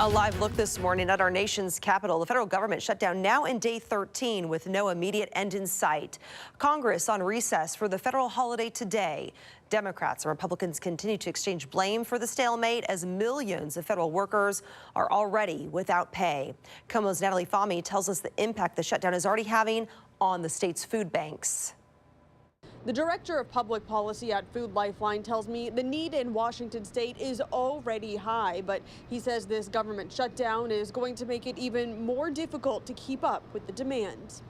A live look this morning at our nation's capital. The federal government shut down now in day 13 with no immediate end in sight. Congress on recess for the federal holiday today. Democrats and Republicans continue to exchange blame for the stalemate as millions of federal workers are already without pay. KOMO's Natalie Fahmy tells us the impact the shutdown is already having on the state's food banks. The director of public policy at Food Lifeline tells me the need in Washington state is already high, but he says this government shutdown is going to make it even more difficult to keep up with the demand.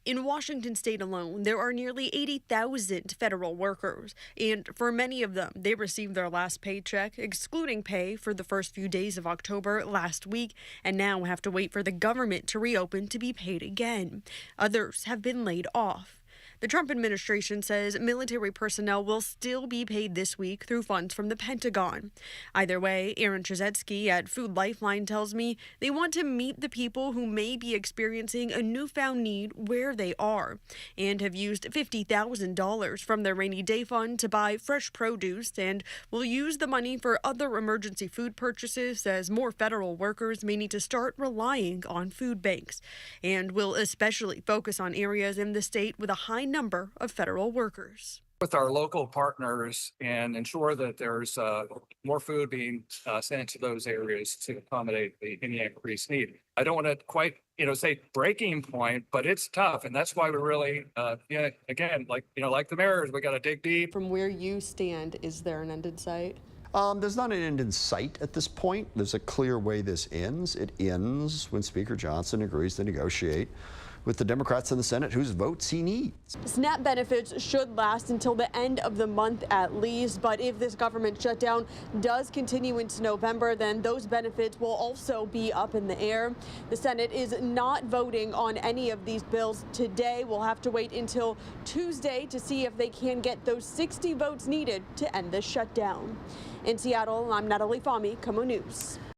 In Washington state alone, there are nearly 80,000 federal workers, and for many of them, they received their last paycheck, excluding pay, for the first few days of October last week, and now have to wait for the government to reopen to be paid again. Others have been laid off. The Trump administration says military personnel will still be paid this week through funds from the Pentagon. Either way, Aaron Trzecki at Food Lifeline tells me they want to meet the people who may be experiencing a newfound need where they are, and have used $50,000 from their rainy day fund to buy fresh produce, and will use the money for other emergency food purchases as more federal workers may need to start relying on food banks, and will especially focus on areas in the state with a high number of federal workers. With our local partners and ensure that there's more food being sent to those areas to accommodate any increased need. I don't want to quite, say breaking point, but it's tough. And that's why we really, again, like the mayor's, we got to dig deep. From where you stand, is there an end in sight? There's not an end in sight at this point. There's a clear way this ends. It ends when Speaker Johnson agrees to negotiate with the Democrats in the Senate whose votes he needs. SNAP benefits should last until the end of the month at least, but if this government shutdown does continue into November, then those benefits will also be up in the air. The Senate is not voting on any of these bills today. We'll have to wait until Tuesday to see if they can get those 60 votes needed to end this shutdown. In Seattle, I'm Natalie Fahmy, KOMO News.